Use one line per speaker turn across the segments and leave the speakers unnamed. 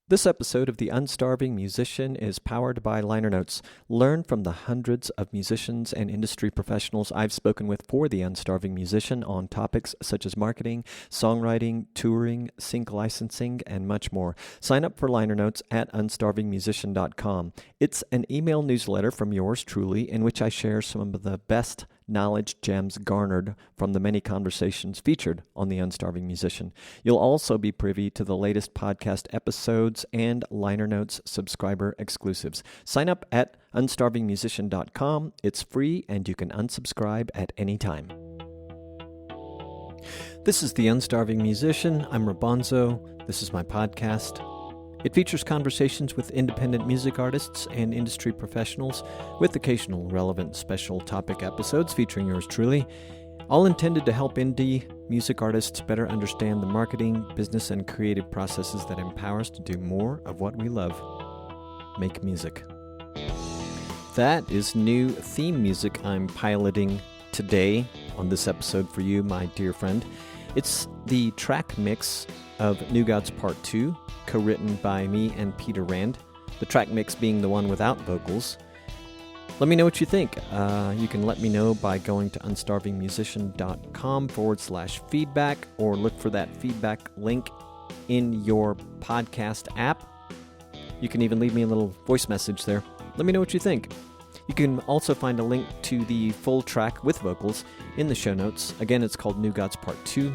This episode of The Unstarving Musician is powered by liner notes. Learn from the hundreds of musicians and industry professionals I've spoken with for The Unstarving Musician on topics such as marketing, songwriting, touring, sync licensing, and much more. Sign up for liner notes at unstarvingmusician.com. It's an email newsletter from yours truly in which I share some of the best knowledge gems garnered from the many conversations featured on The Unstarving Musician. You'll also be privy to the latest podcast episodes and liner notes subscriber exclusives. Sign up at unstarvingmusician.com. It's free and you can unsubscribe at any time. This is The Unstarving Musician. I'm Rabonzo. This is my podcast. It features conversations with independent music artists and industry professionals with occasional relevant special topic episodes featuring yours truly, all intended to help indie music artists better understand the marketing, business, and creative processes that empower us to do more of what we love, make music. That is new theme music I'm piloting today on this episode for you, my dear friend. It's the track mix of New Gods Part 2, co-written by me and Peter Rand, the track mix being the one without vocals. Let me know what you think. You can let me know by going to unstarvingmusician.com/feedback or look for that feedback link in your podcast app. You can even leave me a little voice message there. Let me know what you think. You can also find a link to the full track with vocals in the show notes. Again, it's called New Gods Part 2.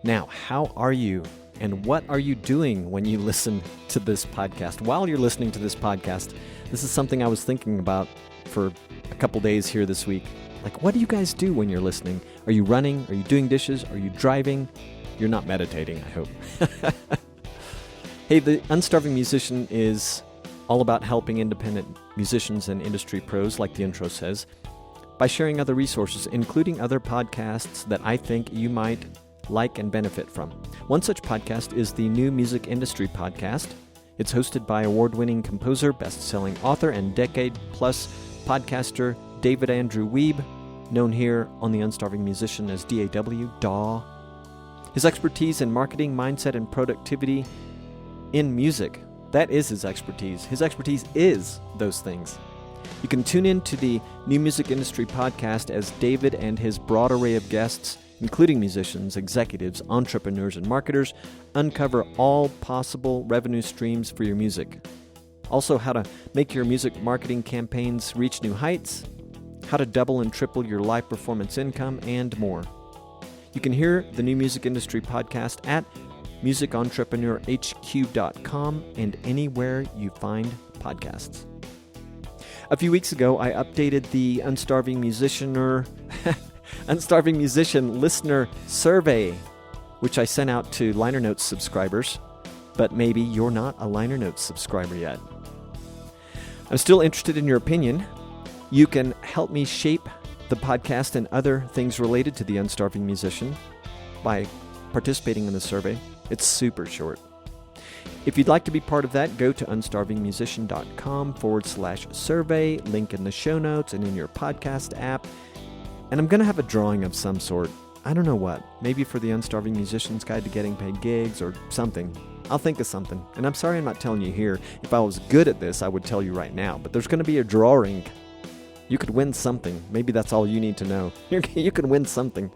Now, how are you? And what are you doing when you listen to this podcast? While you're listening to this podcast, this is something I was thinking about for a couple days here this week. Like, what do you guys do when you're listening? Are you running? Are you doing dishes? Are you driving? You're not meditating, I hope. Hey, the Unstarving Musician is all about helping independent musicians and industry pros, like the intro says, by sharing other resources, including other podcasts that I think you might like and benefit from. One such podcast is the New Music Industry Podcast. It's hosted by award-winning composer, best-selling author, and decade-plus podcaster David Andrew Wiebe, known here on The Unstarving Musician as DAW. His expertise in marketing, mindset, and productivity in music, that is his expertise. His expertise is those things. You can tune in to the New Music Industry Podcast as David and his broad array of guests, including musicians, executives, entrepreneurs, and marketers, uncover all possible revenue streams for your music. Also, how to make your music marketing campaigns reach new heights, how to double and triple your live performance income, and more. You can hear the New Music Industry Podcast at musicentrepreneurhq.com and anywhere you find podcasts. A few weeks ago, I updated the Unstarving Musician listener survey, which I sent out to liner notes subscribers, but maybe you're not a liner notes subscriber yet. I'm still interested in your opinion. You can help me shape the podcast and other things related to the Unstarving Musician by participating in the survey. It's super short. If you'd like to be part of that, go to unstarvingmusician.com/survey, link in the show notes and in your podcast app. And I'm going to have a drawing of some sort. I don't know what. Maybe for the Unstarving Musician's Guide to Getting Paid Gigs or something. I'll think of something. And I'm sorry I'm not telling you here. If I was good at this, I would tell you right now. But there's going to be a drawing. You could win something. Maybe that's all you need to know. You could win something.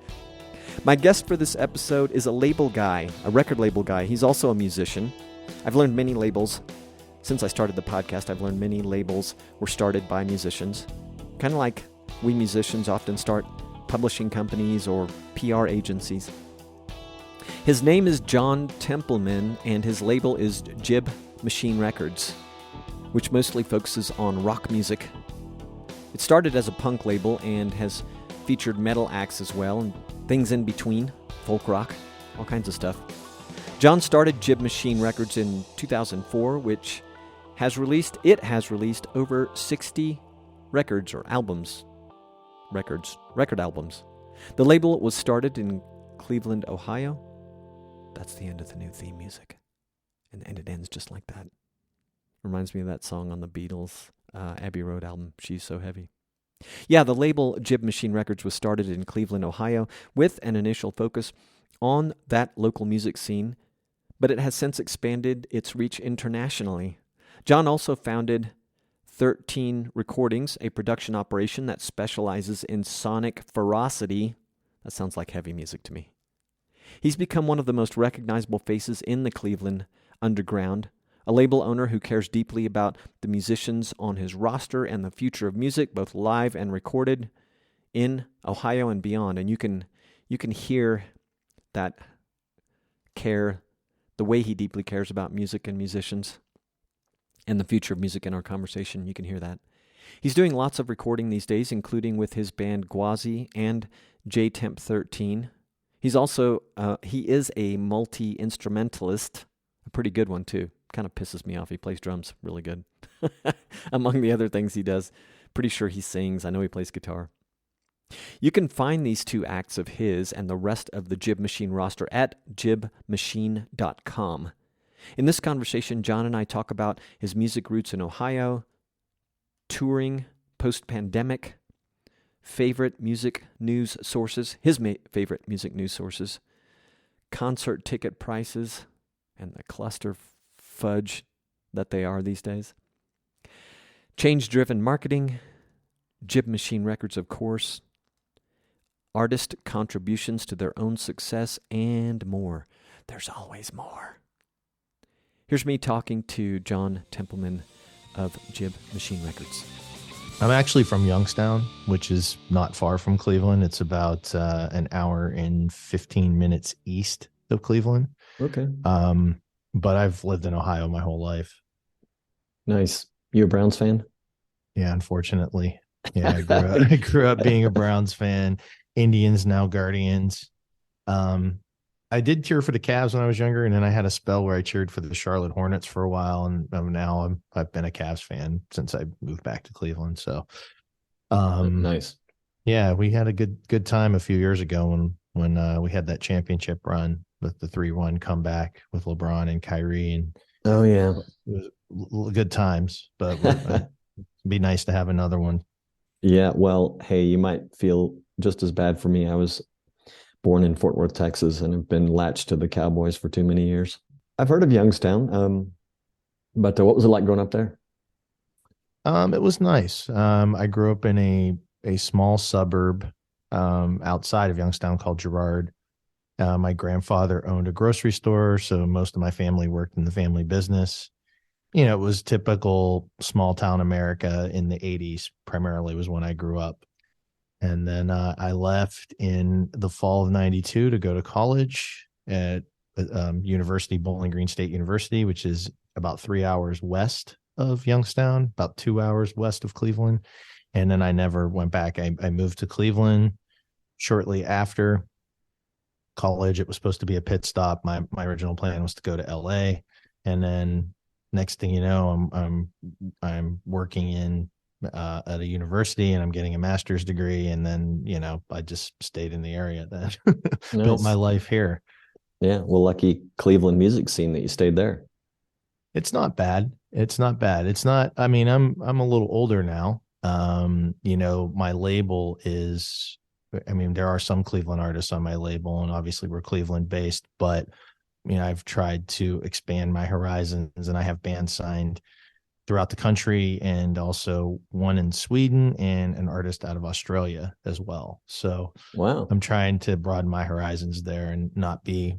My guest for this episode is a label guy, a record label guy. He's also a musician. I've learned many labels. Since I started the podcast, I've learned many labels were started by musicians. Kind of like we musicians often start publishing companies or PR agencies. His name is John Templeman, and his label is Jib Machine Records, which mostly focuses on rock music. It started as a punk label and has featured metal acts as well, and things in between, folk rock, all kinds of stuff. John started Jib Machine Records in 2004, which has released over 60 records or albums. Record albums. The label was started in Cleveland, Ohio. That's the end of the new theme music. And it ends just like that. Reminds me of that song on the Beatles, Abbey Road album, She's So Heavy. Yeah, the label Jib Machine Records was started in Cleveland, Ohio, with an initial focus on that local music scene, but it has since expanded its reach internationally. John also founded 13 Recordings, a production operation that specializes in sonic ferocity. That sounds like heavy music to me. He's become one of the most recognizable faces in the Cleveland underground, a label owner who cares deeply about the musicians on his roster and the future of music, both live and recorded in Ohio and beyond. And you can hear that care, the way he deeply cares about music and musicians and the future of music in our conversation. You can hear that. He's doing lots of recording these days, including with his band Gwazi and Temp 13. He's also, he is a multi-instrumentalist, a pretty good one too. Kind of pisses me off. He plays drums really good. Among the other things he does, pretty sure he sings. I know he plays guitar. You can find these two acts of his and the rest of the Jib Machine roster at jibmachine.com. In this conversation, John and I talk about his music roots in Ohio, touring post-pandemic, favorite music news sources, his favorite music news sources, concert ticket prices, and the cluster fudge that they are these days, change-driven marketing, Jib Machine Records, of course, artist contributions to their own success, and more. There's always more. Here's me talking to John Templeman of Jib Machine Records.
I'm actually from Youngstown, which is not far from Cleveland. It's about an hour and 15 minutes east of Cleveland.
Okay.
But I've lived in Ohio my whole life.
Nice. You a Browns fan?
Yeah, unfortunately. Yeah, I grew up being a Browns fan. Indians, now Guardians. I did cheer for the Cavs when I was younger, and then I had a spell where I cheered for the Charlotte Hornets for a while, and now I've been a Cavs fan since I moved back to Cleveland. So,
nice.
Yeah, we had a good time a few years ago when we had that championship run with the 3-1 comeback with LeBron and Kyrie, and
oh yeah,
it was good times. But it'd be nice to have another one.
Yeah, well, hey, you might feel just as bad for me. I was born in Fort Worth, Texas, and have been latched to the Cowboys for too many years. I've heard of Youngstown, but what was it like growing up there?
It was nice. I grew up in a small suburb outside of Youngstown called Girard. My grandfather owned a grocery store, so most of my family worked in the family business. You know, it was typical small town America in the 80s, primarily was when I grew up. And then I left in the fall of 92 to go to college at University, Bowling Green State University, which is about 3 hours west of Youngstown, about 2 hours west of Cleveland. And then I never went back. I moved to Cleveland shortly after college. It was supposed to be a pit stop. My original plan was to go to LA. And then next thing you know, I'm working in at a university, and I'm getting a master's degree, and then I just stayed in the area then. Built my life here.
Yeah, well, lucky Cleveland music scene that you stayed there.
It's not bad. I mean, I'm a little older now. My label is, I mean, there are some Cleveland artists on my label, and obviously we're Cleveland based, but I've tried to expand my horizons, and I have bands signed throughout the country, and also one in Sweden and an artist out of Australia as well. So
wow,
I'm trying to broaden my horizons there and not be,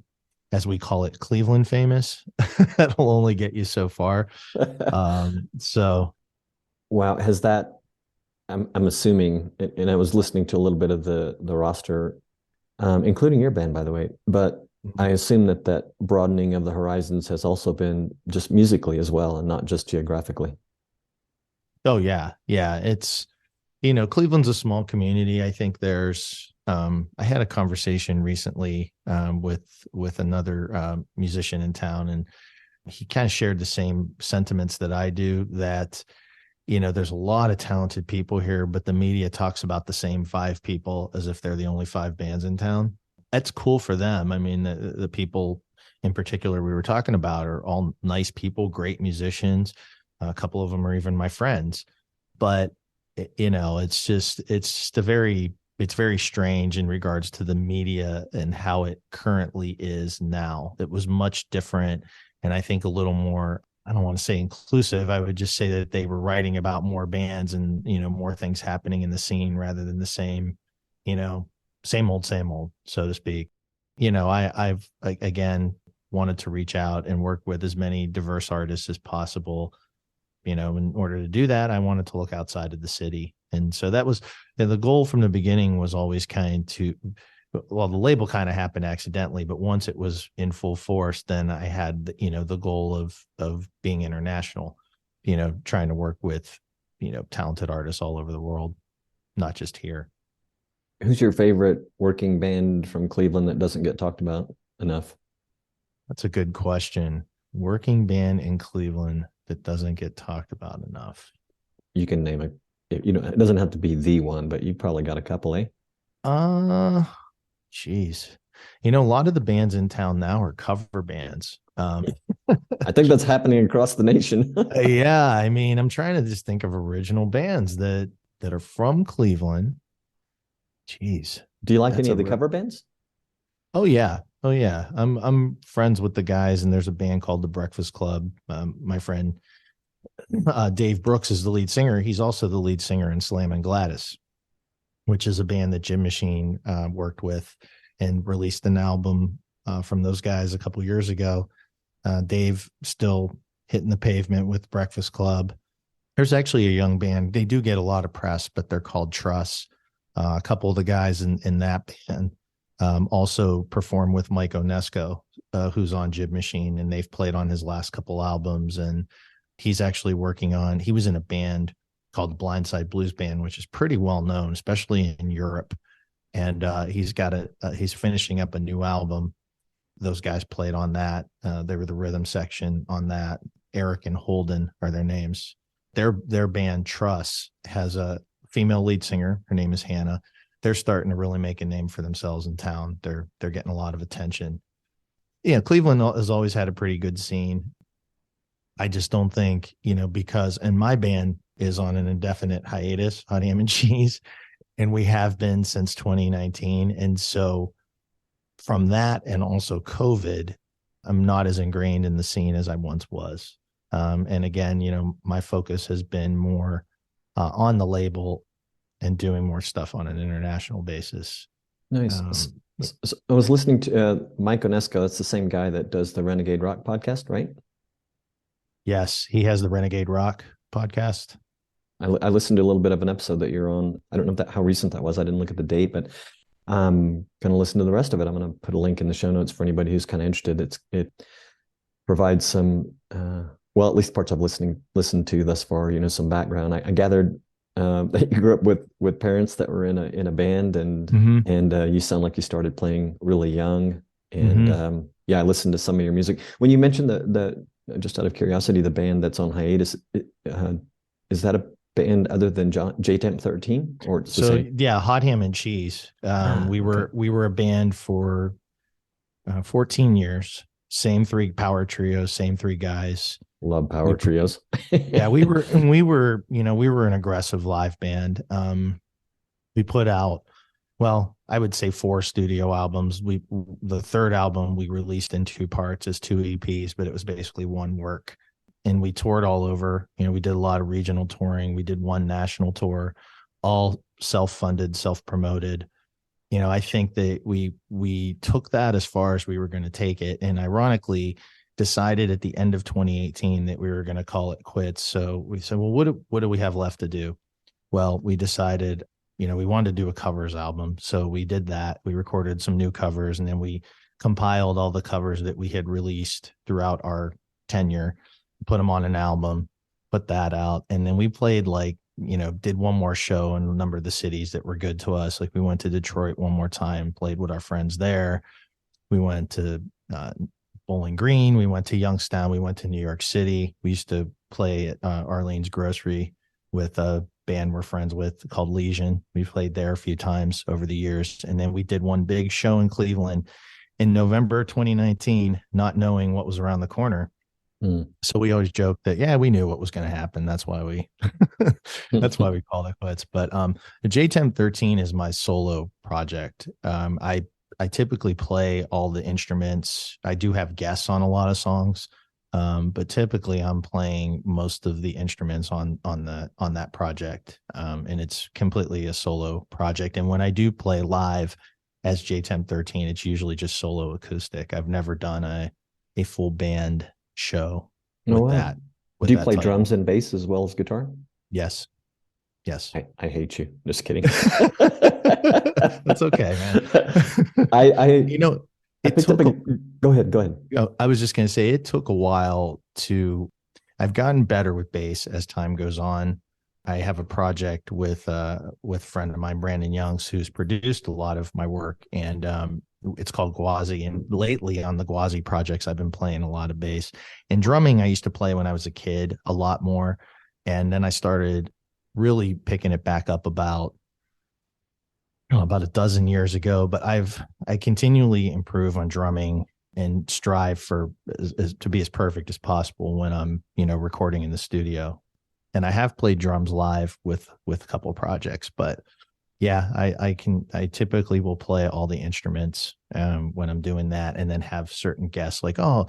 as we call it, Cleveland famous. That'll only get you so far. So
wow, has that, I'm assuming, and I was listening to a little bit of the roster, including your band, by the way, but I assume that broadening of the horizons has also been just musically as well, and not just geographically.
Oh yeah. Yeah. It's, Cleveland's a small community. I think there's, I had a conversation recently with another musician in town, and he kind of shared the same sentiments that I do, that, there's a lot of talented people here, but the media talks about the same 5 people as if they're the only 5 bands in town. That's cool for them. I mean, the people in particular we were talking about are all nice people, great musicians. A couple of them are even my friends, but it's just a very it's very strange in regards to the media and how it currently is now. It was much different, and I think a little more, I don't want to say inclusive. I would just say that they were writing about more bands and, more things happening in the scene rather than the same, you know, same old, so to speak. I've again wanted to reach out and work with as many diverse artists as possible. In order to do that, I wanted to look outside of the city. And so that was the goal from the beginning, was always the label kind of happened accidentally, but once it was in full force, then I had, the goal of being international, trying to work with, talented artists all over the world, not just here.
Who's your favorite working band from Cleveland that doesn't get talked about enough?
That's a good question. Working band in Cleveland that doesn't get talked about enough.
You can name it. It doesn't have to be the one, but you probably got a couple, eh?
Geez. A lot of the bands in town now are cover bands.
I think that's happening across the nation.
Yeah, I'm trying to just think of original bands that are from Cleveland. Jeez.
Do you like any of the cover bands?
Oh yeah. Oh yeah. I'm friends with the guys, and there's a band called the Breakfast Club. My friend Dave Brooks is the lead singer. He's also the lead singer in Slam and Gladys, which is a band that Jib Machine worked with and released an album from those guys a couple years ago. Dave still hitting the pavement with Breakfast Club. There's actually a young band. They do get a lot of press, but they're called Truss. A couple of the guys in that band also perform with Mike Onesco, who's on Jib Machine, and they've played on his last couple albums. And he's actually he was in a band called the Blindside Blues Band, which is pretty well known, especially in Europe. And he's finishing up a new album. Those guys played on that. They were the rhythm section on that. Eric and Holden are their names. Their band Truss has a female lead singer. Her name is Hannah. They're starting to really make a name for themselves in town. They're getting a lot of attention. Yeah, Cleveland has always had a pretty good scene. I just don't think, and my band is on an indefinite hiatus, Hot Ham and Cheese, and we have been since 2019. And so from that, and also COVID, I'm not as ingrained in the scene as I once was. And again, my focus has been more on the label and doing more stuff on an international basis.
Nice. So I was listening to Mike Onesco. That's the same guy that does the Renegade Rock podcast, right?
Yes, he has the Renegade Rock podcast.
I listened to a little bit of an episode that you're on. I don't know how recent that was. I didn't look at the date, but I'm going to listen to the rest of it. I'm going to put a link in the show notes for anybody who's kind of interested. It provides some, at least parts I've listened to thus far, some background. I gathered that you grew up with parents that were in a band, and you sound like you started playing really young. And I listened to some of your music. When you mentioned the just out of curiosity, the band that's on hiatus, is that a band other than J-Temp 13, or it's the same?
Yeah, Hot Ham and Cheese. We were a band for 14 years. Same three power trios, same three guys.
Love power trios.
Yeah, we were an aggressive live band. We put out, I would say 4 studio albums. The third album we released in 2 parts as 2 EPs, but it was basically one work. And we toured all over. We did a lot of regional touring. We did 1 national tour, all self-funded, self-promoted. I think that we took that as far as we were going to take it. And ironically, decided at the end of 2018 that we were going to call it quits. So we said, well, what do we have left to do? Well, we decided, we wanted to do a covers album. So we did that. We recorded some new covers, and then we compiled all the covers that we had released throughout our tenure, put them on an album, put that out. And then we played did one more show in a number of the cities that were good to us. Like we went to Detroit one more time, played with our friends there. We went to Bowling Green. We went to Youngstown. We went to New York City. We used to play at Arlene's Grocery with a band we're friends with called Legion. We played there a few times over the years. And then we did one big show in Cleveland in November 2019, not knowing what was around the corner.
Mm.
So we always joke that, yeah, we knew what was going to happen. That's why we that's why we called it quits. But the JTEM 13 is my solo project. I typically play all the instruments. I do have guests on a lot of songs. But typically I'm playing most of the instruments on that project. And it's completely a solo project. And when I do play live as JTEM 13, it's usually just solo acoustic. I've never done a full band show
Oh,
with
wow.
that with
Do you
that
play
title.
drums and bass as well as guitar?
Yes. Yes.
I hate you. Just kidding.
That's okay, man.
I I
You know,
I
it
picked up
took
a
a
go ahead, go ahead.
I was just going to say it took a while to I've gotten better with bass as time goes on. I have a project with a friend of mine, Brandon Youngs, who's produced a lot of my work, and it's called Gwazi. And lately on the Gwazi projects, I've been playing a lot of bass. And drumming, I used to play when I was a kid a lot more, and then I started really picking it back up about a dozen years ago. But I continually improve on drumming and strive for to be as perfect as possible when I'm recording in the studio. And I have played drums live with a couple of projects, but yeah, I typically will play all the instruments when I'm doing that, and then have certain guests like, oh,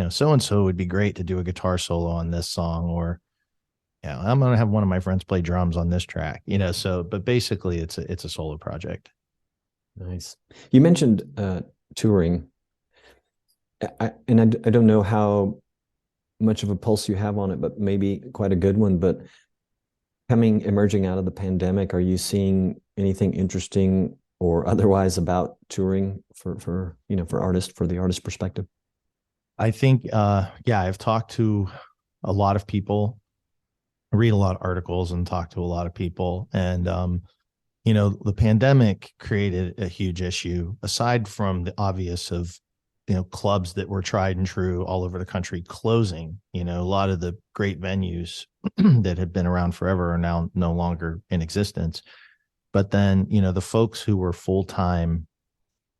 so and so would be great to do a guitar solo on this song, or yeah, I'm gonna have one of my friends play drums on this track. So but basically it's a solo project.
Nice. You mentioned touring. I don't know how much of a pulse you have on it, but maybe quite a good one. But emerging out of the pandemic, are you seeing anything interesting or otherwise about touring for artists, for the artist perspective?
I think yeah, I've talked to a lot of people, read a lot of articles, and talk to a lot of people. And the pandemic created a huge issue aside from the obvious of clubs that were tried and true all over the country closing. A lot of the great venues that had been around forever are now no longer in existence. But then the folks who were full-time,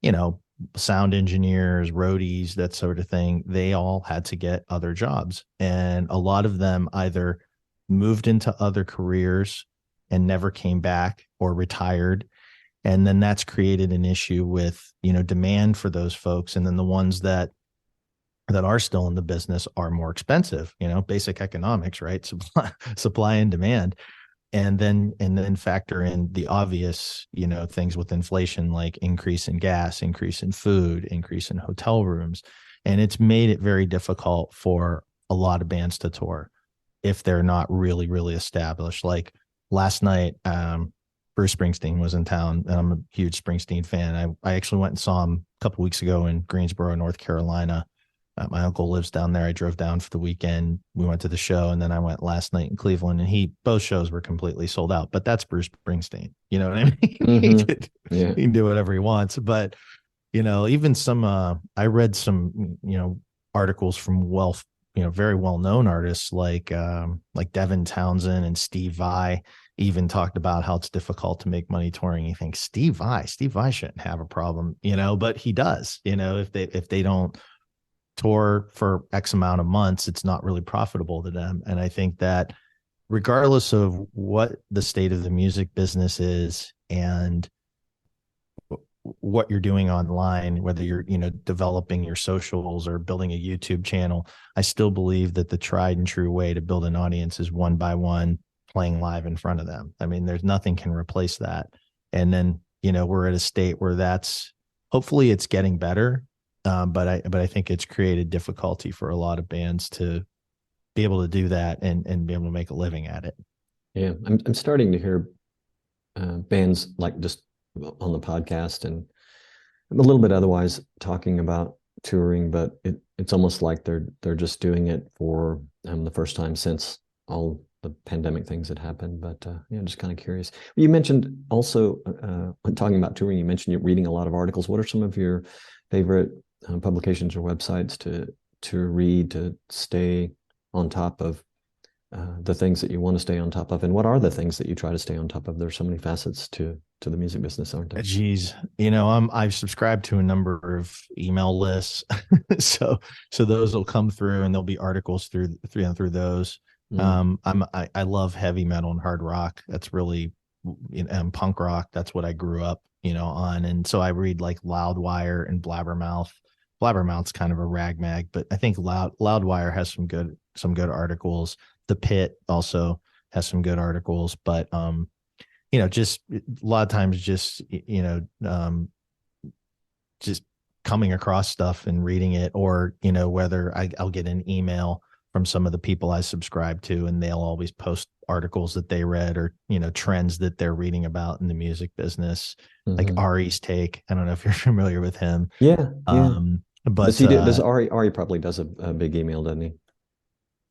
you know sound engineers, roadies, that sort of thing, they all had to get other jobs, and a lot of them either moved into other careers and never came back, or retired. And then that's created an issue with demand for those folks, and then the ones that are still in the business are more expensive. Basic economics, right? Supply and demand. And then factor in the obvious things with inflation, like increase in gas, increase in food, increase in hotel rooms. And it's made it very difficult for a lot of bands to tour if they're not really, really established. Like last night, Bruce Springsteen was in town, and I'm a huge Springsteen fan. I actually went and saw him a couple weeks ago in Greensboro, North Carolina. My uncle lives down there. I drove down for the weekend. We went to the show, and then I went last night in Cleveland, and both shows were completely sold out. But that's Bruce Springsteen. You know what I mean?
Mm-hmm. Yeah.
He can do whatever he wants. But even some I read some articles from very well known artists like Devin Townsend and Steve Vai even talked about how it's difficult to make money touring. You think Steve Vai shouldn't have a problem, but he does. If they don't tour for X amount of months, it's not really profitable to them. And I think that regardless of what the state of the music business is and what you're doing online, whether you're developing your socials or building a YouTube channel, I still believe that the tried and true way to build an audience is one by one, playing live in front of them. I mean, there's nothing can replace that. And then we're at a state where hopefully it's getting better, but I think it's created difficulty for a lot of bands to be able to do that and be able to make a living at it.
Yeah, I'm starting to hear bands like just on the podcast and a little bit otherwise talking about touring, but it's almost like they're just doing it for the first time since all the pandemic things had happened. But yeah, just kind of curious. You mentioned also when talking about touring, you mentioned you're reading a lot of articles. What are some of your favorite publications or websites to read to stay on top of the things that you want to stay on top of, and what are the things that you try to stay on top of? There's so many facets to to the music business, aren't they?
Geez, I've subscribed to a number of email lists, so those will come through, and there'll be articles through those.
Mm.
I love heavy metal and hard rock. That's really, and punk rock. That's what I grew up, on, and so I read like Loudwire and Blabbermouth. Blabbermouth's kind of a rag mag, but I think Loudwire has some good articles. The Pit also has some good articles, but just a lot of times just coming across stuff and reading it, or, whether I'll get an email from some of the people I subscribe to, and they'll always post articles that they read, or, trends that they're reading about in the music business, like Ari's take. I don't know if you're familiar with him.
Yeah, yeah.
But
Does he do? Does Ari probably does a big email, doesn't he?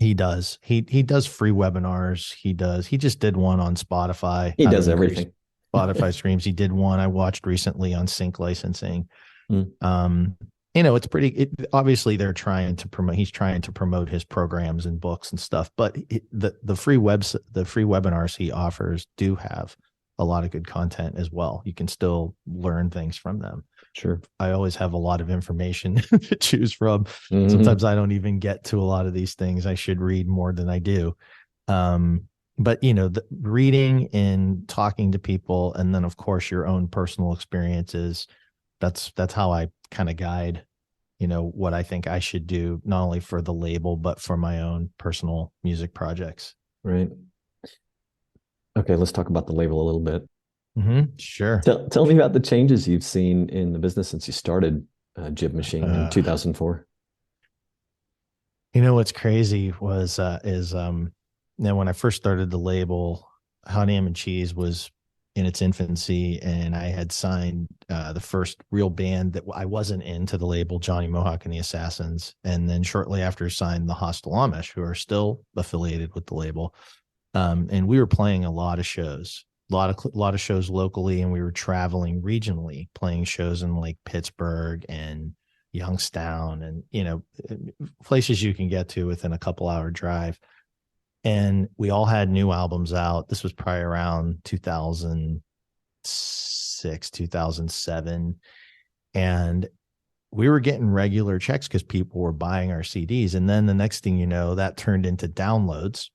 he does. He does free webinars. He just did one on Spotify.
He does everything.
Spotify streams. He did one I watched recently on sync licensing.
Mm.
It's pretty. Obviously, they're trying to promote. He's trying to promote his programs and books and stuff. But the free webinars he offers do have a lot of good content as well. You can still learn things from them.
Sure.
I always have a lot of information to choose from. Mm-hmm. Sometimes I don't even get to a lot of these things. I should read more than I do. But the reading and talking to people, and then of course your own personal experiences. That's how I kind of guide, what I think I should do, not only for the label, but for my own personal music projects.
Right. Okay, let's talk about the label a little bit.
Mm-hmm. Sure.
Tell me about the changes you've seen in the business since you started Jib Machine in 2004.
What's crazy is when I first started the label, Honey Ham and Cheese was in its infancy, and I had signed the first real band that I wasn't into the label, Johnny Mohawk and the Assassins, and then shortly after signed the Hostile Amish, who are still affiliated with the label. And we were playing a lot of shows, a lot of shows locally, and we were traveling regionally, playing shows in like Pittsburgh and Youngstown, and places you can get to within a couple-hour drive. And we all had new albums out. This was probably around 2006, 2007, and we were getting regular checks because people were buying our CDs. And then the next thing you know, that turned into downloads.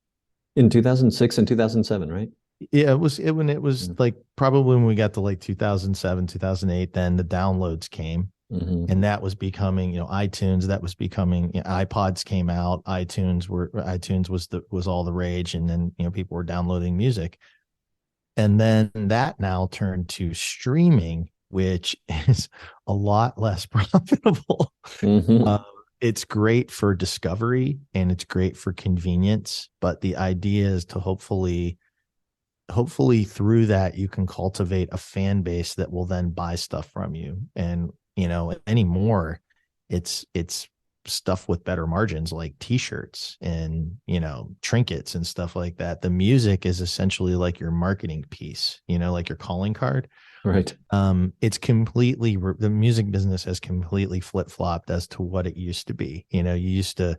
In 2006 and 2007, right?
Yeah, when it was like probably when we got to like 2007, 2008, then the downloads came. Mm-hmm. And that was becoming, iTunes, that was becoming, iPods came out, iTunes was all the rage. And then, people were downloading music. And then that now turned to streaming, which is a lot less profitable. Mm-hmm. It's great for discovery and it's great for convenience, but the idea is to hopefully through that you can cultivate a fan base that will then buy stuff from you. And anymore it's stuff with better margins, like t-shirts and trinkets and stuff like that. The music is essentially like your marketing piece, like your calling card.
Right.
It's completely, the music business has completely flip-flopped as to what it used to be. You used to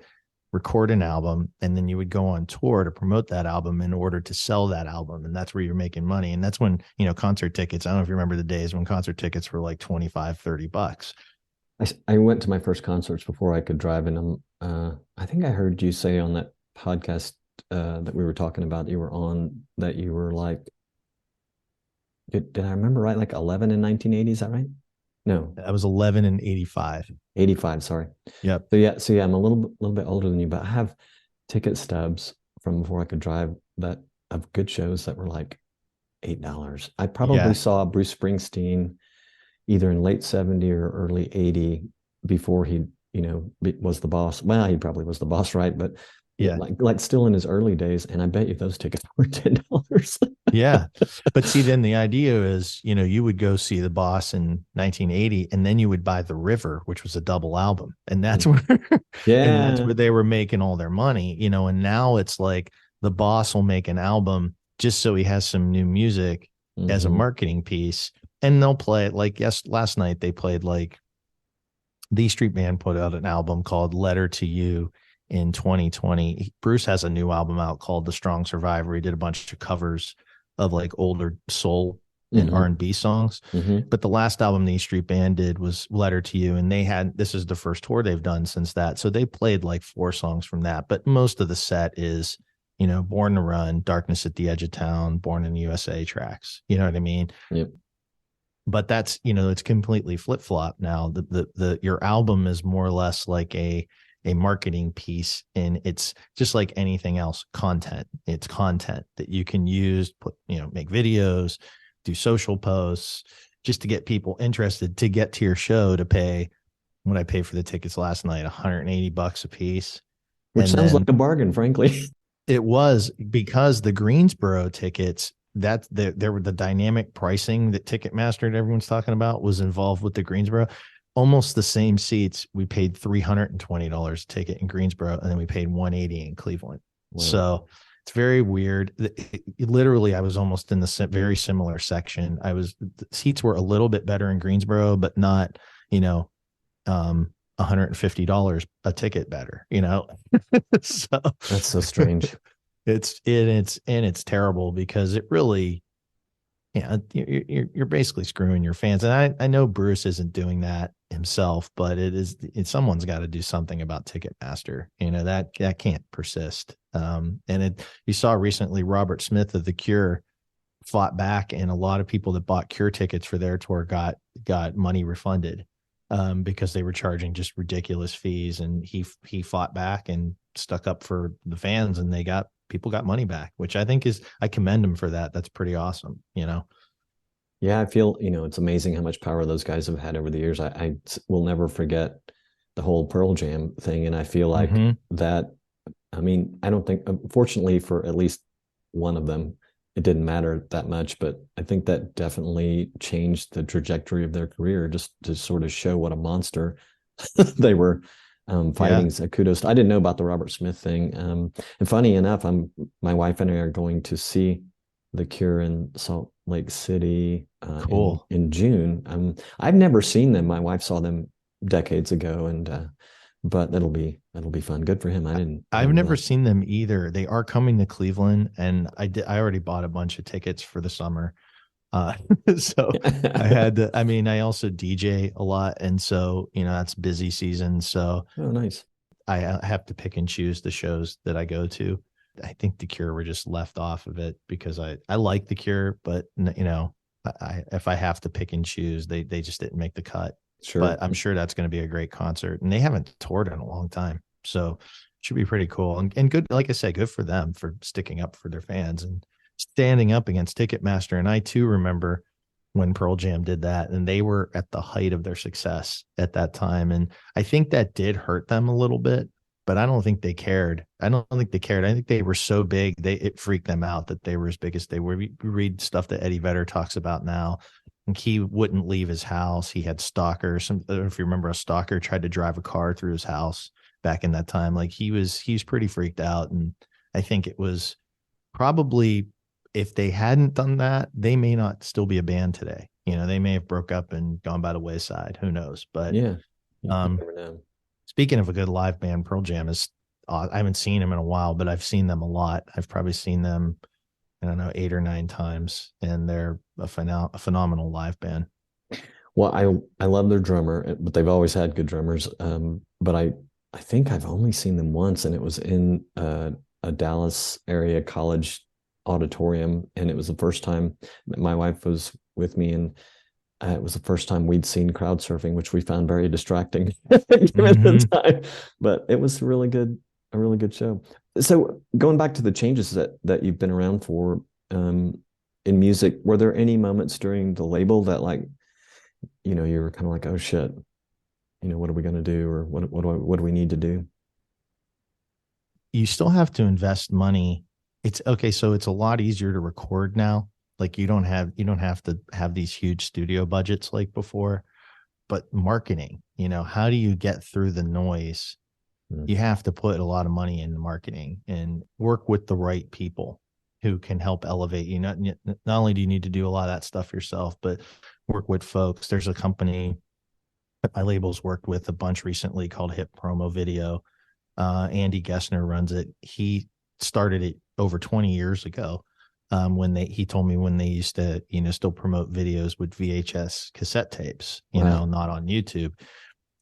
record an album and then you would go on tour to promote that album in order to sell that album, and that's where you're making money. And that's when concert tickets, I don't know if you remember the days when concert tickets were like $25-$30.
I went to my first concerts before I could drive, and I think I heard you say on that podcast that we were talking about, you were on, that you were like, did I remember right, like 11 in 1980? Is that right? No,
that was 11 in 85.
85, sorry.
Yep.
So yeah, I'm a little bit older than you, but I have ticket stubs from before I could drive that of good shows that were like $8. I probably saw Bruce Springsteen either in late 70 or early 80 before he, was the boss. Well, he probably was the boss, right? But yeah, like still in his early days, and I bet you those tickets were $10.
Yeah, but see, then the idea is, you would go see the boss in 1980, and then you would buy The River, which was a double album, and that's where, and that's where they were making all their money, and now it's like the boss will make an album just so he has some new music as a marketing piece, and they'll play it. Like last night they played, like, the Street Band put out an album called Letter to You in 2020. Bruce has a new album out called The Strong Survivor. He did a bunch of covers of like older soul and
Mm-hmm.
R&B songs.
Mm-hmm.
But the last album the E Street Band did was Letter to You, and this is the first tour they've done since that. So they played like 4 songs from that, but most of the set is, Born to Run, Darkness at the Edge of Town, Born in the USA tracks. You know what I mean?
Yep.
But that's, it's completely flip-flop now. Your album is more or less like a marketing piece, and it's just like anything else, content. It's content that you can use, make videos, do social posts, just to get people interested to get to your show, to pay what I paid for the tickets last night, $180 a piece.
Which
And
sounds
then
like a bargain, frankly.
it was, because the Greensboro tickets, that there were the dynamic pricing that Ticketmaster and everyone's talking about was involved with the Greensboro. Almost the same seats. We paid $320 a ticket in Greensboro, and then we paid $180 in Cleveland. Wow. So it's very weird. Literally, I was almost in the very similar section. The seats were a little bit better in Greensboro, but not, $150 a ticket better, So
That's so strange.
It's terrible, because it really, you're basically screwing your fans. And I know Bruce isn't doing that himself, but someone's got to do something about Ticketmaster. That can't persist. You saw recently Robert Smith of The Cure fought back, and a lot of people that bought Cure tickets for their tour got money refunded, because they were charging just ridiculous fees. And he fought back and stuck up for the fans, and people got money back, which I think I commend him for that. That's pretty awesome,
Yeah, I feel, it's amazing how much power those guys have had over the years. I will never forget the whole Pearl Jam thing. And I feel like that, I don't think, fortunately for at least one of them, it didn't matter that much, but I think that definitely changed the trajectory of their career, just to sort of show what a monster they were fighting.
Yeah.
So kudos. I didn't know about the Robert Smith thing. And funny enough, my wife and I are going to see The Cure in Salt Lake City
Cool.
in June. I've never seen them. My wife saw them decades ago, and but that'll be fun. Good for him.
I've never seen them either. They are coming to Cleveland, and I already bought a bunch of tickets for the summer. So I had to, I also DJ a lot. And so, that's busy season. So
oh, nice.
I have to pick and choose the shows that I go to. I think The Cure were just left off of it, because I like The Cure, but if I have to pick and choose, they just didn't make the cut.
Sure.
But I'm sure that's going to be a great concert, and they haven't toured in a long time. So it should be pretty cool and good. Like I said, good for them for sticking up for their fans and standing up against Ticketmaster. And I too remember when Pearl Jam did that, and they were at the height of their success at that time. And I think that did hurt them a little bit, but I don't think they cared. I think they were so big, it freaked them out that they were as big as they were. We read stuff that Eddie Vedder talks about now. And he wouldn't leave his house. He had stalkers. If you remember, a stalker tried to drive a car through his house back in that time. Like he's pretty freaked out. And I think it was probably, if they hadn't done that, they may not still be a band today. They may have broke up and gone by the wayside. Who knows? But
yeah, you never know.
Speaking of a good live band, Pearl Jam I haven't seen them in a while, but I've seen them a lot. I've probably seen them, I don't know, 8 or 9 times, and they're a phenomenal live band.
Well, I love their drummer, but they've always had good drummers. But I think I've only seen them once, and it was in a Dallas area college auditorium, and it was the first time my wife was with me, and it was the first time we'd seen crowd surfing, which we found very distracting given the time. But it was a really good show. So going back to the changes that you've been around for in music, were there any moments during the label that, like, you were kind of like, oh shit, what are we going to do, or what do we need to do?
You still have to invest money. It's okay. So it's a lot easier to record now. Like you don't have to have these huge studio budgets like before, but marketing, how do you get through the noise? You have to put a lot of money into marketing and work with the right people who can help elevate you. Not only do you need to do a lot of that stuff yourself, but work with folks. There's a company that my label's worked with a bunch recently called Hip Promo Video. Andy Gessner runs it. He started it over 20 years ago. when he told me when they used to, still promote videos with VHS cassette tapes,
Wow.
not on YouTube.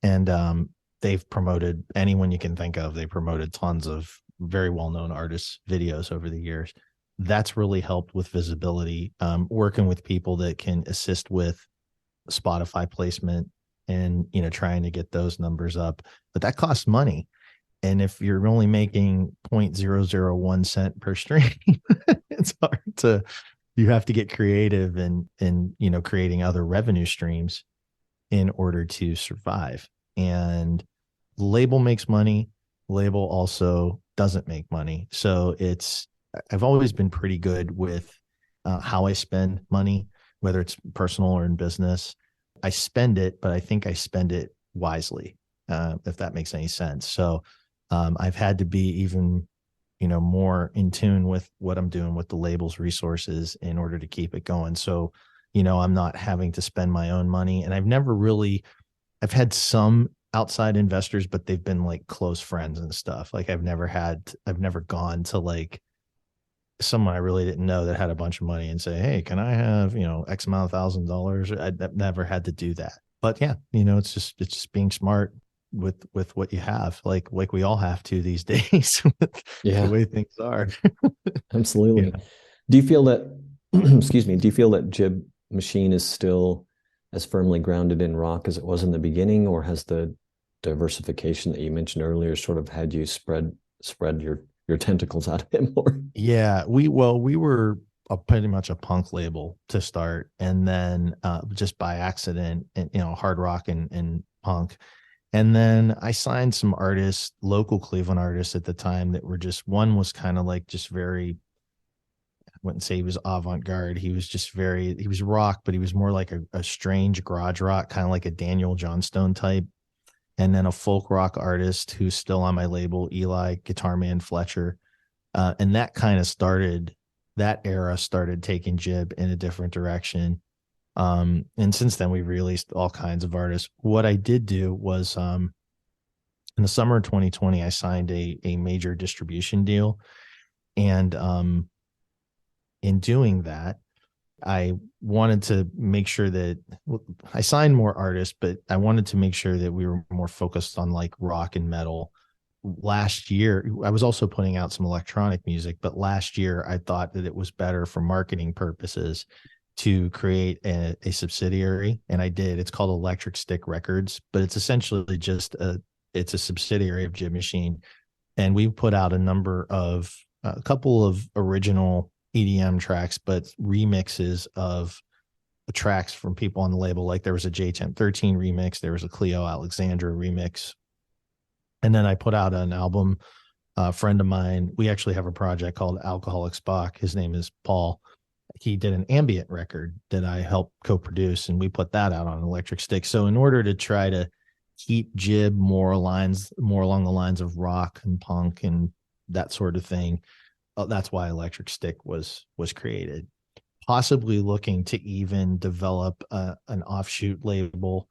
And they've promoted anyone you can think of. They promoted tons of very well-known artists' videos over the years. That's really helped with visibility, working with people that can assist with Spotify placement and, trying to get those numbers up. But that costs money. And if you're only making 0.001 per stream, it's hard to, you have to get creative and, creating other revenue streams in order to survive. And the label makes money. Label also doesn't make money. So I've always been pretty good with how I spend money, whether it's personal or in business. I spend it, but I think I spend it wisely, if that makes any sense. So I've had to be even, more in tune with what I'm doing with the label's resources in order to keep it going. So, I'm not having to spend my own money. And I've had some outside investors, but they've been like close friends and stuff. Like I've never gone to like someone I really didn't know that had a bunch of money and say, hey, can I have, X amount of $1,000? I've never had to do that. But yeah, it's just being smart with what you have, like we all have to these days with the way things are.
Absolutely.
Yeah.
Do you feel that, excuse me, do you feel that Jib Machine is still as firmly grounded in rock as it was in the beginning, or has the diversification that you mentioned earlier sort of had you spread your tentacles out a bit more?
Yeah, we were pretty much a punk label to start, and then just by accident, and hard rock and punk. And then I signed some artists, local Cleveland artists at the time, that were one was kind of like just very, I wouldn't say he was avant-garde. He was just he was rock, but he was more like a strange garage rock, kind of like a Daniel Johnstone type. And then a folk rock artist who's still on my label, Eli Guitar Man Fletcher. And that kind of that era started taking Jib in a different direction. And since then we've released all kinds of artists. What I did do was, in the summer of 2020, I signed a major distribution deal. And, in doing that, I wanted to make sure that I signed more artists, but I wanted to make sure that we were more focused on like rock and metal. Last year, I was also putting out some electronic music, but last year I thought that it was better for marketing purposes to create a subsidiary. And I did. It's called Electric Stick Records, but it's essentially it's a subsidiary of Jib Machine. And we put out a couple of original EDM tracks, but remixes of tracks from people on the label. Like there was a J-Temp 13 remix, there was a Cleo Alexandra remix. And then I put out an album. A friend of mine, we actually have a project called Alcoholic Spock. His name is Paul. He did an ambient record that I helped co-produce, and we put that out on Electric Stick. So in order to try to keep Jib more along the lines of rock and punk and that sort of thing, that's why Electric Stick was created. Possibly looking to even develop an offshoot label.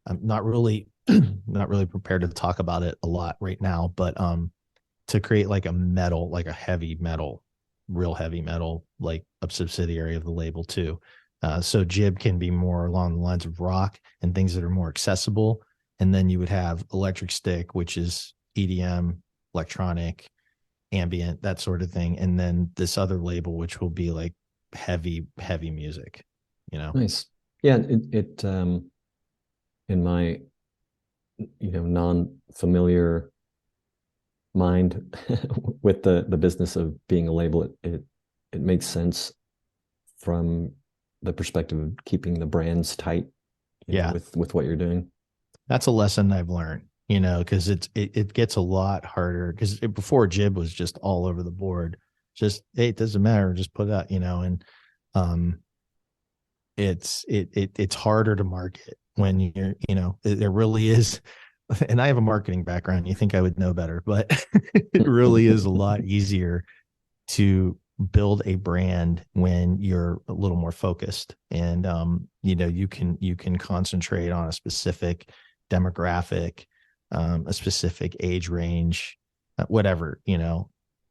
I'm not really prepared to talk about it a lot right now, but to create like a heavy metal, real heavy metal, like a subsidiary of the label too. So Jib can be more along the lines of rock and things that are more accessible. And then you would have Electric Stick, which is EDM, electronic, ambient, that sort of thing. And then this other label, which will be like heavy music,
Nice. Yeah. It in my, non-familiar mind with the business of being a label, it makes sense from the perspective of keeping the brands tight, with what you're doing.
That's a lesson I've learned, because it gets a lot harder, because before Jib was just all over the board. Just, hey, it doesn't matter, just put it out, and it's harder to market when you're, there really is. And I have a marketing background. You think I would know better, but it really is a lot easier to build a brand when you're a little more focused, and you can concentrate on a specific demographic, a specific age range, whatever,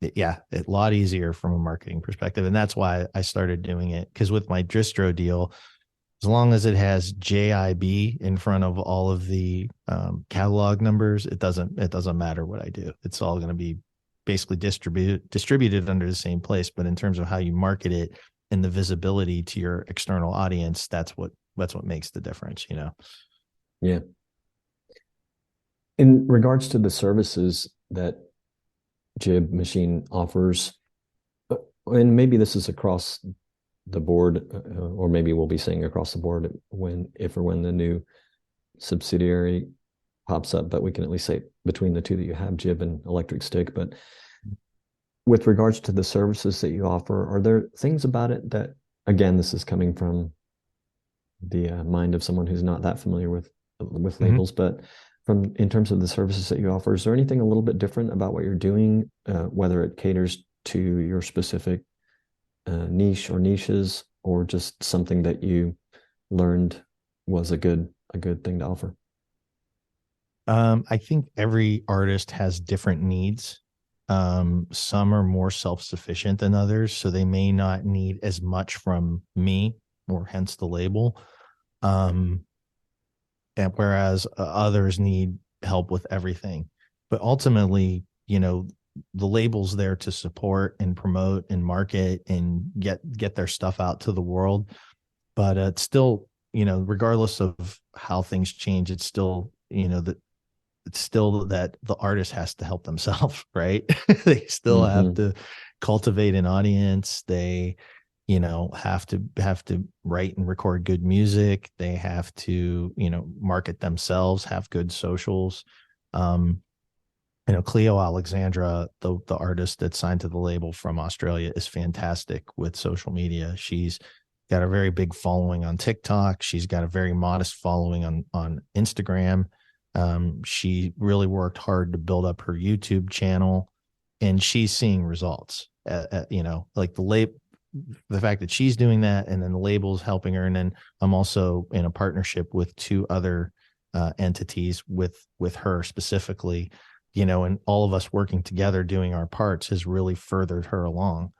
a lot easier from a marketing perspective. And that's why I started doing it. Because with my distro deal, as long as it has JIB in front of all of the catalog numbers, it doesn't matter what I do. It's all going to be basically distributed under the same place. But in terms of how you market it and the visibility to your external audience, that's what makes the difference, you know.
Yeah. In regards to the services that Jib Machine offers, and maybe this is across the board, or maybe we'll be saying across the board if or when the new subsidiary pops up, but we can at least say between the two that you have, Jib and Electric Stick. But with regards to the services that you offer, are there things about it that, again, this is coming from the mind of someone who's not that familiar with labels, but in terms of the services that you offer, is there anything a little bit different about what you're doing, whether it caters to your specific niche or niches, or just something that you learned was a good thing to offer?
I think every artist has different needs. Some are more self-sufficient than others, so they may not need as much from me, or hence the label. And whereas others need help with everything. But ultimately, the label's there to support and promote and market and get their stuff out to the world. But it's still, regardless of how things change, it's still, it's still that the artist has to help themselves, right? They still have to cultivate an audience. They, have to write and record good music. They have to, market themselves, have good socials. Cleo Alexandra, the artist that signed to the label from Australia, is fantastic with social media. She's got a very big following on TikTok. She's got a very modest following on Instagram. She really worked hard to build up her YouTube channel, and she's seeing results. Like the fact that she's doing that, and then the label's helping her. And then I'm also in a partnership with two other entities with her specifically, and all of us working together doing our parts has really furthered her along.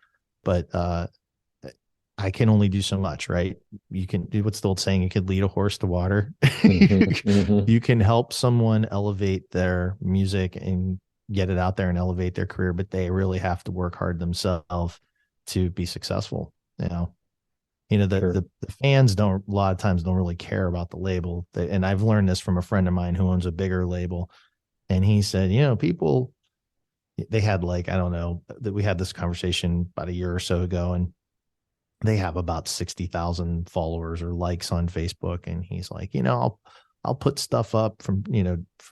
But I can only do so much, right? You can do what's the old saying, you could lead a horse to water. You can help someone elevate their music and get it out there and elevate their career, but they really have to work hard themselves to be successful. Sure. The fans a lot of times don't really care about the label. And I've learned this from a friend of mine who owns a bigger label. And he said, people, they had I don't know, that we had this conversation about a year or so ago, and they have about 60,000 followers or likes on Facebook. And he's like, I'll put stuff up from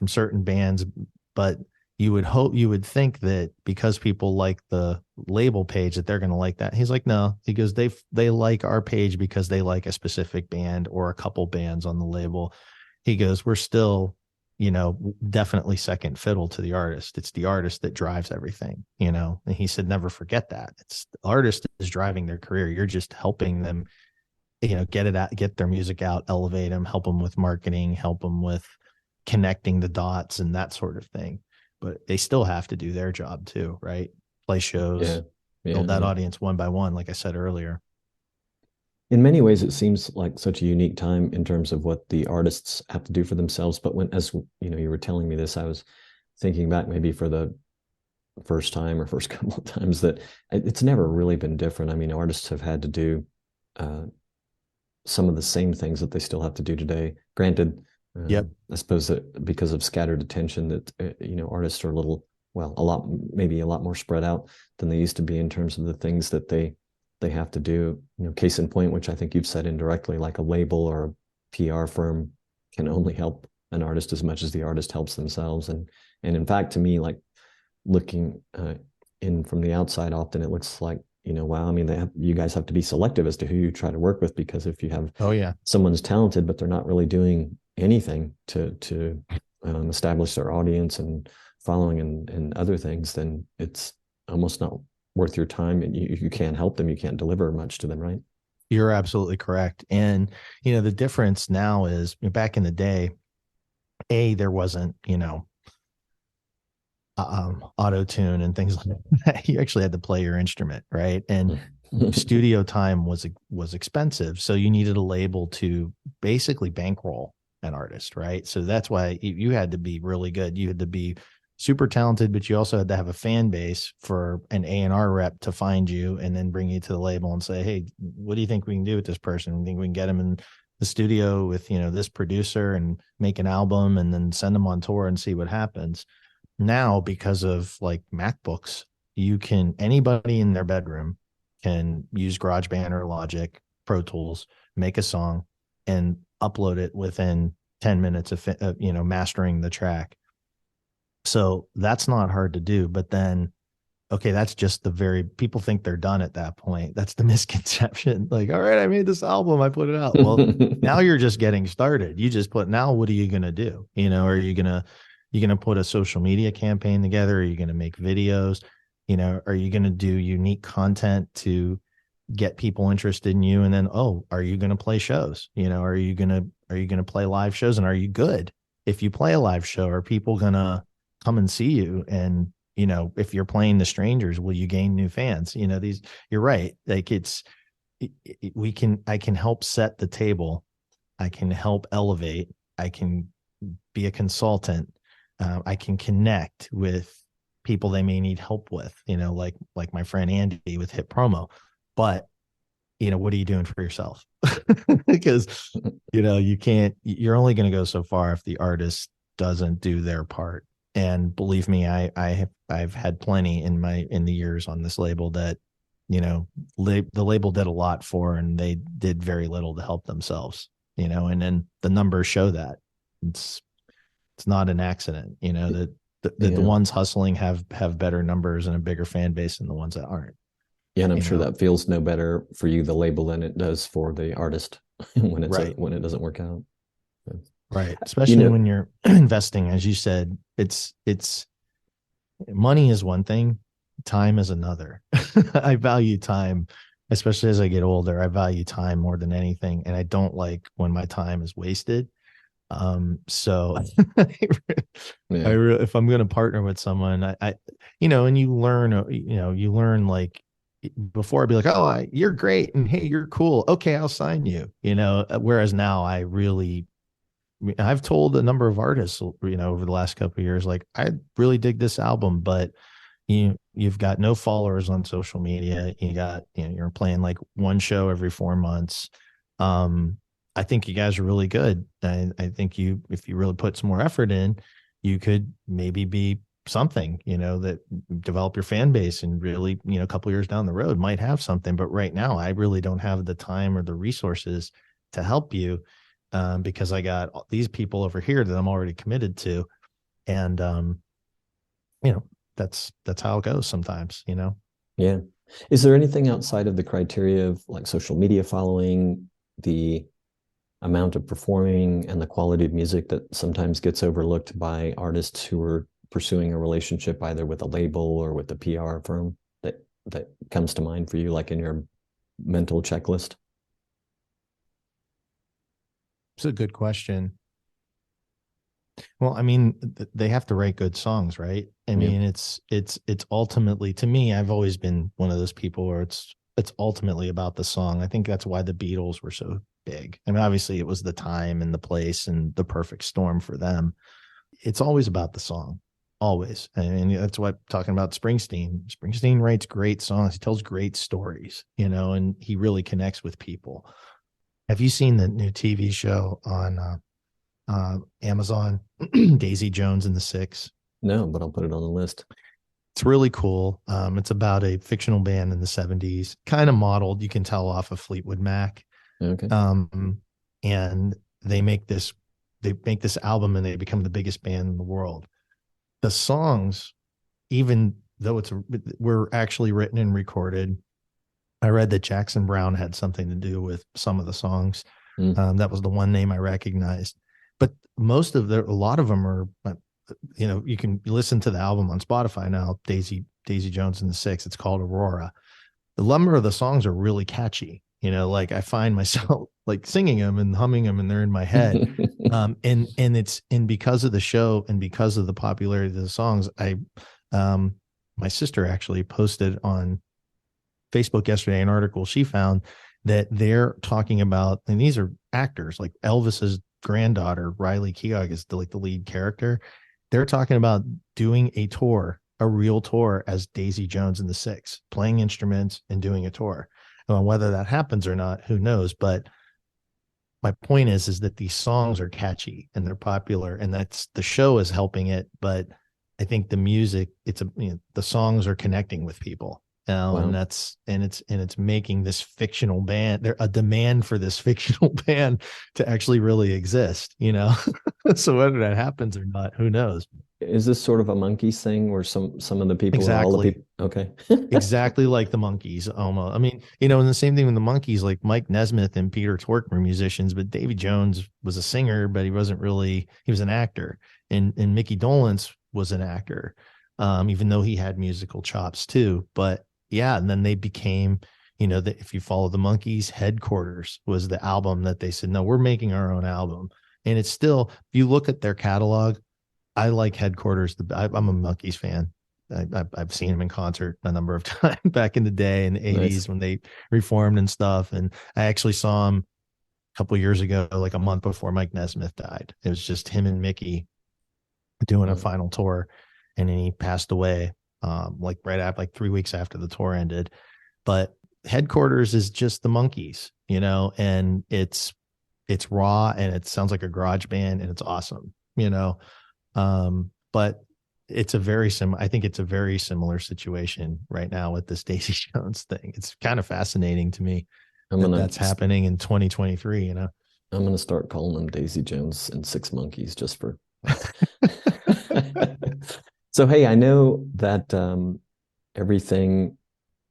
certain bands, but you would think that because people like the label page that they're going to like that. He's like, no, he goes, they like our page because they like a specific band or a couple bands on the label. He goes, we're still, definitely second fiddle to the artist. It's the artist that drives everything, and he said, never forget that. It's the artist is driving their career. You're just helping them, get it out, get their music out, elevate them, help them with marketing, help them with connecting the dots and that sort of thing. But they still have to do their job too, right? Play shows, build that audience one by one, like I said earlier.
In many ways, it seems like such a unique time in terms of what the artists have to do for themselves. But as you were telling me this, I was thinking back maybe for the first time or first couple of times that it's never really been different. I mean, artists have had to do some of the same things that they still have to do today. Granted, I suppose that because of scattered attention, that artists are maybe a lot more spread out than they used to be in terms of the things that they have to do. Case in point, which I think you've said indirectly, like a label or a PR firm can only help an artist as much as the artist helps themselves. And in fact, to me, like looking in from the outside, often it looks like, wow, I mean, you guys have to be selective as to who you try to work with, because if you have someone's talented, but they're not really doing anything to establish their audience and following and other things, then it's almost not worth your time, and you can't help them. You can't deliver much to them, right?
You're absolutely correct. And, the difference now is back in the day, there wasn't, auto tune and things like that. You actually had to play your instrument, right? And studio time was expensive, so you needed a label to basically bankroll an artist, right? So that's why you had to be really good. You had to be super talented, but you also had to have a fan base for an A&R rep to find you and then bring you to the label and say, hey, what do you think we can do with this person? We think we can get them in the studio with, this producer and make an album and then send them on tour and see what happens. Now, because of like MacBooks, anybody in their bedroom can use GarageBand or Logic, Pro Tools, make a song and upload it within 10 minutes of mastering the track. So that's not hard to do. But then, okay, that's just people think they're done at that point. That's the misconception. Like, all right, I made this album, I put it out. Well, now you're just getting started. Now what are you going to do? Are you going to put a social media campaign together? Are you going to make videos? Are you going to do unique content to get people interested in you? And then, are you going to play shows? Are you going to play live shows? And are you good? If you play a live show, are people going to come and see you? And, if you're playing the strangers, will you gain new fans? You're right. Like I can help set the table. I can help elevate. I can be a consultant. I can connect with people they may need help with, like my friend Andy with Hit Promo. But, what are you doing for yourself? Because, you're only going to go so far if the artist doesn't do their part. And believe me, I've had plenty in the years on this label that, the label did a lot for, and they did very little to help themselves, and then the numbers show that it's not an accident, that the ones hustling have better numbers and a bigger fan base than the ones that aren't.
Yeah, and I'm sure that feels no better for you, the label, than it does for the artist when when it doesn't work out.
Right. Especially when you're investing, as you said, it's money is one thing, time is another. I value time, especially as I get older. I value time more than anything. And I don't like when my time is wasted. So if I'm going to partner with someone, I and you learn like, before I'd be like, you're great. And hey, you're cool. Okay, I'll sign you, whereas now I've told a number of artists, over the last couple of years, like, I really dig this album, but you've got no followers on social media. You're playing like one show every 4 months. I think you guys are really good. I think if you really put some more effort in, you could maybe be something, that develop your fan base and really, a couple of years down the road might have something. But right now, I really don't have the time or the resources to help you. Because I got these people over here that I'm already committed to. And, that's how it goes sometimes,
Yeah. Is there anything outside of the criteria of like social media following, the amount of performing, and the quality of music that sometimes gets overlooked by artists who are pursuing a relationship either with a label or with a PR firm that comes to mind for you, like in your mental checklist?
It's a good question. Well, I mean, they have to write good songs, right? I mean, it's ultimately, to me, I've always been one of those people where it's ultimately about the song. I think that's why the Beatles were so big. I mean, obviously it was the time and the place and the perfect storm for them. It's always about the song, always. And that's what I'm talking about Springsteen. Springsteen writes great songs. He tells great stories, and he really connects with people. Have you seen the new TV show on Amazon, Daisy Jones and the Six?
No, but I'll put it on the list.
It's really cool. It's about a fictional band in the 70s, kind of modeled, you can tell, off of Fleetwood Mac.
Okay.
And they make this album and they become the biggest band in the world. The songs, even though were actually written and recorded, I read that Jackson Browne had something to do with some of the songs. That was the one name I recognized. But a lot of them are, you can listen to the album on Spotify now, Daisy Jones and the Six. It's called Aurora. The number of the songs are really catchy. like I find myself like singing them and humming them and they're in my head. And because of the show and because of the popularity of the songs, um, my sister actually posted on Facebook yesterday an article she found that they're talking about, and these are actors like Elvis's granddaughter, Riley Keough, is like the lead character. They're talking about doing a tour, a real tour as Daisy Jones and the Six, playing instruments and doing a tour. And whether that happens or not, who knows? But my point is that these songs are catchy and they're popular, and that's the show is helping it. But I think the music, the songs are connecting with people. And
Wow.
it's making this fictional band there a demand for this fictional band to actually really exist. So whether that happens or not, who knows?
Is this sort of a Monkees thing where some of the people or all the
Exactly.
people? Okay.
Exactly like the Monkees, almost. I mean, and the same thing with the Monkees, like Mike Nesmith and Peter Tork were musicians, but Davy Jones was a singer, but he wasn't really, he was an actor. And Mickey Dolenz was an actor, even though he had musical chops too. But yeah, and then they became, if you follow the Monkees, Headquarters was the album that they said, no, we're making our own album. And it's still, if you look at their catalog, I like Headquarters. I'm a Monkees fan. I've seen him in concert a number of times back in the day in the 80s
Nice.
when they reformed and stuff. And I actually saw him a couple of years ago, like a month before Mike Nesmith died. It was just him and Mickey doing a
Wow.
final tour. And then he passed away like right after, like 3 weeks after the tour ended. But Headquarters is just the Monkees, and it's raw and it sounds like a garage band and it's awesome. But I think it's a very similar situation right now with this Daisy Jones thing. It's kind of fascinating to me
I'm
that
gonna
that's happening in 2023.
I'm gonna start calling them Daisy Jones and Six Monkeys just for. So hey, I know that everything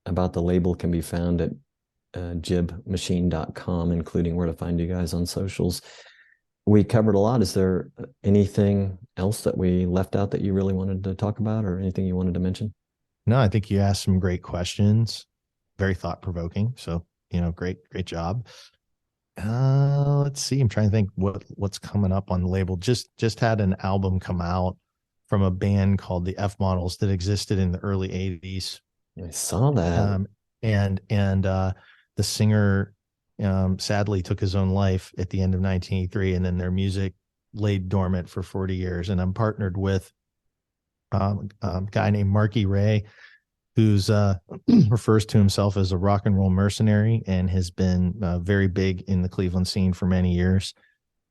about the label can be found at jibmachine.com, including where to find you guys on socials. We covered a lot. Is there anything else that we left out that you really wanted to talk about or anything you wanted to mention?
No, I think you asked some great questions, very thought provoking. So, great job. Let's see. I'm trying to think what's coming up on the label. Just had an album come out from a band called the F Models that existed in the early 80s.
I saw that.
And the singer sadly took his own life at the end of 1983, and then their music laid dormant for 40 years. And I'm partnered with a guy named Marky Ray, who's refers to himself as a rock and roll mercenary and has been very big in the Cleveland scene for many years.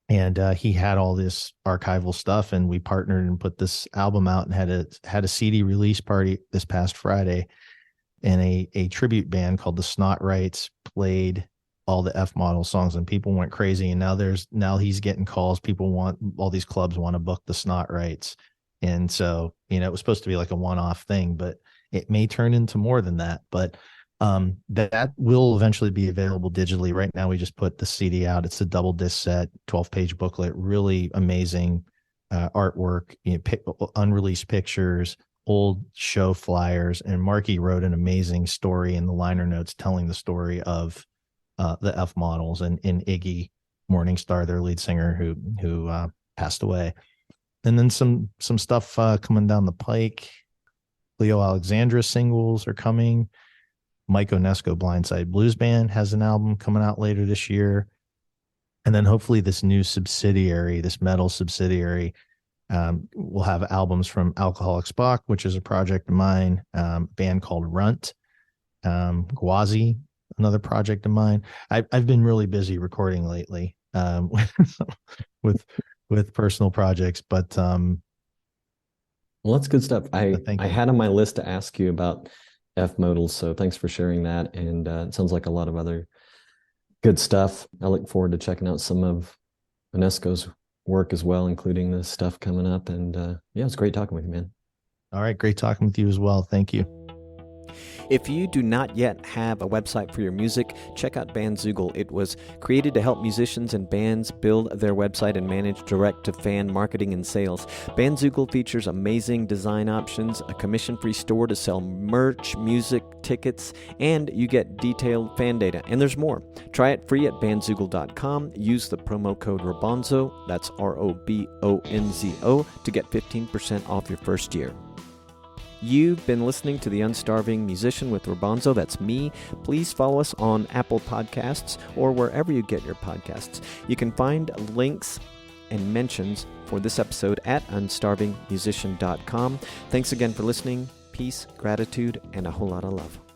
And he had all this archival stuff, and we partnered and put this album out and had a CD release party this past Friday. And a tribute band called the Snot Rights played all the F Model songs, and people went crazy. And now he's getting calls. All these clubs want to book the Snot Rights. And so, it was supposed to be like a one-off thing, but it may turn into more than that. But that will eventually be available digitally. Right now, we just put the CD out. It's a double disc set, 12-page booklet, really amazing artwork, unreleased pictures, old show flyers. And Marky wrote an amazing story in the liner notes telling the story of the F Models and Iggy Morningstar, their lead singer, who passed away. And then some stuff coming down the pike. Leo Alexandra singles are coming. Mike Onesco Blindside Blues Band has an album coming out later this year. And then hopefully this new subsidiary, this metal subsidiary, will have albums from Alcoholic Spock, which is a project of mine, band called Runt, Gwazi, another project of mine. I've been really busy recording lately with personal projects, but
Well, that's good stuff.
thank
I
you.
had on my list to ask you about F modals, so thanks for sharing that. And it sounds like a lot of other good stuff. I look forward to checking out some of Unesco's work as well, including the stuff coming up. And yeah, it's great talking with you, man.
All right, great talking with you as well. Thank you.
If you do not yet have a website for your music, check out Bandzoogle. It was created to help musicians and bands build their website and manage direct-to-fan marketing and sales. Bandzoogle features amazing design options, a commission-free store to sell merch, music, tickets, and you get detailed fan data. And there's more. Try it free at bandzoogle.com. Use the promo code Robonzo, that's ROBONZO, to get 15% off your first year. You've been listening to The Unstarving Musician with Robonzo. That's me. Please follow us on Apple Podcasts or wherever you get your podcasts. You can find links and mentions for this episode at unstarvingmusician.com. Thanks again for listening. Peace, gratitude, and a whole lot of love.